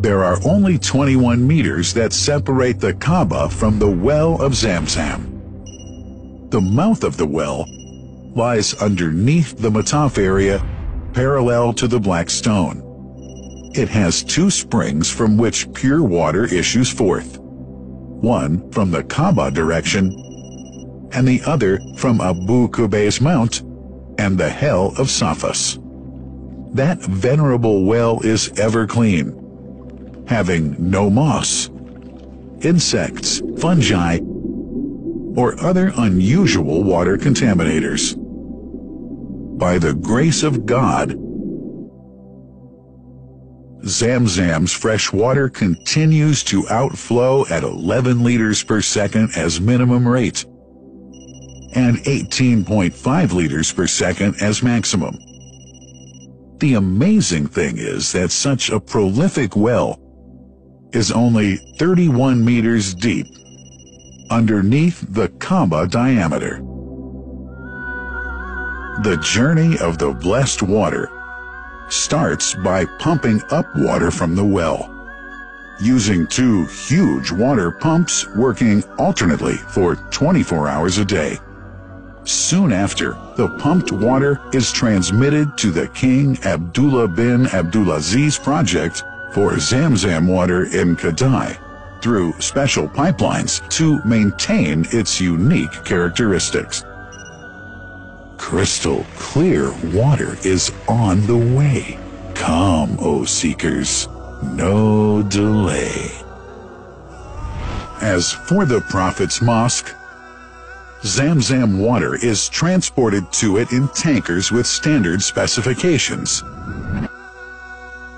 There are only 21 meters that separate the Kaaba from the well of Zamzam. The mouth of the well lies underneath the Mataf area, parallel to the Black Stone. It has two springs from which pure water issues forth, one from the Kaaba direction and the other from Abu Qubay's Mount and the Hell of Safas. That venerable well is ever clean, having no moss, insects, fungi, or other unusual water contaminators. By the grace of God, Zamzam's fresh water continues to outflow at 11 liters per second as minimum rate and 18.5 liters per second as maximum. The amazing thing is that such a prolific well is only 31 meters deep underneath the Kaaba diameter. The journey of the blessed water starts by pumping up water from the well, using two huge water pumps working alternately for 24 hours a day. Soon after, the pumped water is transmitted to the King Abdullah bin Abdulaziz project for Zamzam water in Kadai through special pipelines to maintain its unique characteristics. Crystal clear water is on the way. Come, O seekers, no delay. As for the Prophet's Mosque, Zamzam water is transported to it in tankers with standard specifications.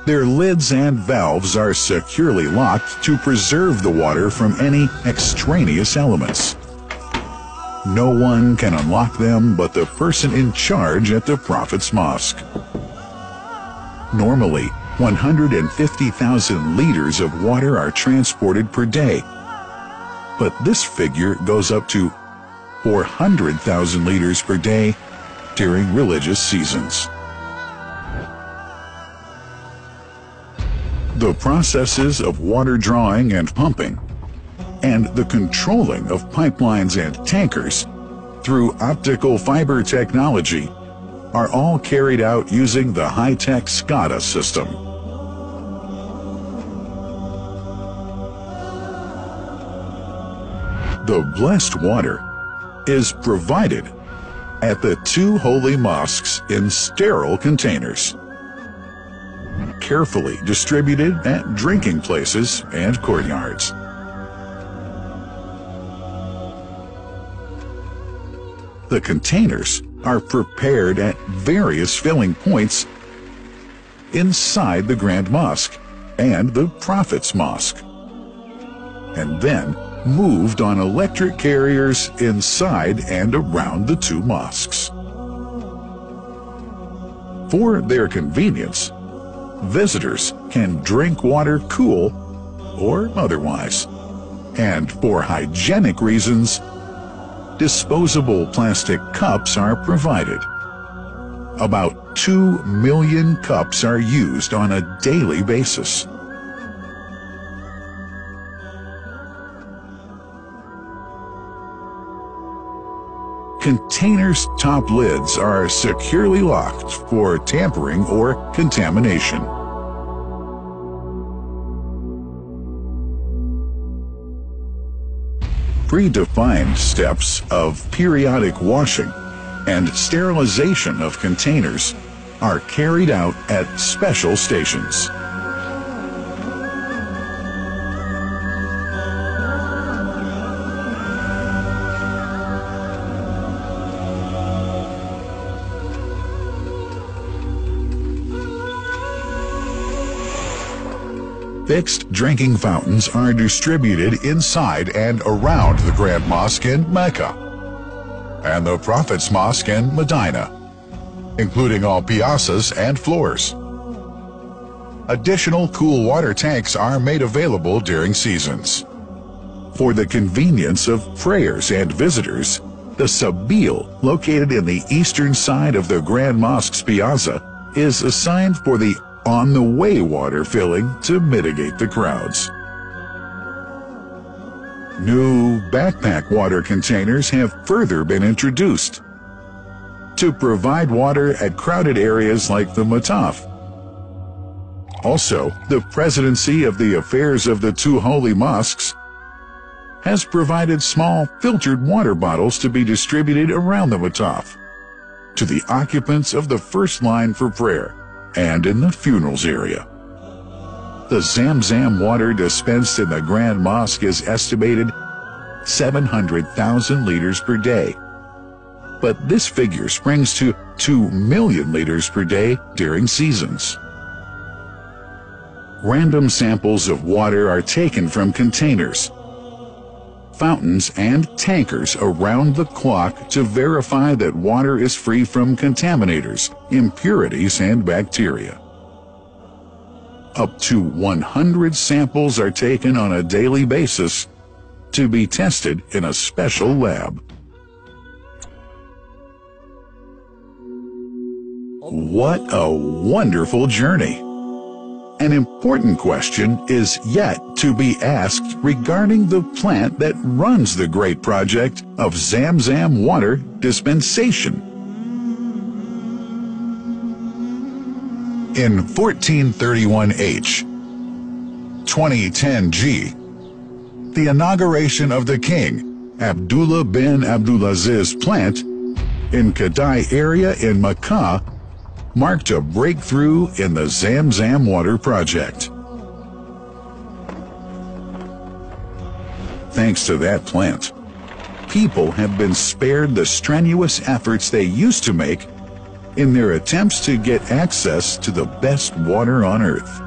Their lids and valves are securely locked to preserve the water from any extraneous elements. No one can unlock them but the person in charge at the Prophet's Mosque. Normally, 150,000 liters of water are transported per day, but this figure goes up to 400,000 liters per day during religious seasons. The processes of water drawing and pumping, and the controlling of pipelines and tankers through optical fiber technology are all carried out using the high-tech SCADA system. The blessed water is provided at the two holy mosques in sterile containers, carefully distributed at drinking places and courtyards. The containers are prepared at various filling points inside the Grand Mosque and the Prophet's Mosque, and then moved on electric carriers inside and around the two mosques. For their convenience, visitors can drink water cool or otherwise, and for hygienic reasons, disposable plastic cups are provided. About 2 million cups are used on a daily basis. Containers' top lids are securely locked for tampering or contamination. Predefined steps of periodic washing and sterilization of containers are carried out at special stations. Fixed drinking fountains are distributed inside and around the Grand Mosque in Mecca and the Prophet's Mosque in Medina, including all piazzas and floors. Additional cool water tanks are made available during seasons. For the convenience of prayers and visitors, the Sabil, located in the eastern side of the Grand Mosque's piazza, is assigned for the on-the-way water filling to mitigate the crowds. New backpack water containers have further been introduced to provide water at crowded areas like the Mataf. Also, the Presidency of the Affairs of the Two Holy Mosques has provided small filtered water bottles to be distributed around the Mataf to the occupants of the first line for prayer and in the funerals area. The Zamzam water dispensed in the Grand Mosque is estimated 700,000 liters per day, but this figure springs to 2 million liters per day during seasons. Random samples of water are taken from containers, fountains, and tankers around the clock to verify that water is free from contaminators, impurities, and bacteria. Up to 100 samples are taken on a daily basis to be tested in a special lab. What a wonderful journey! An important question is yet to be asked regarding the plant that runs the great project of Zamzam water dispensation. In 1431H, 2010G, the inauguration of the King Abdullah bin Abdulaziz plant in Kadai area in Makkah marked a breakthrough in the Zamzam water project. Thanks to that plant, people have been spared the strenuous efforts they used to make in their attempts to get access to the best water on earth.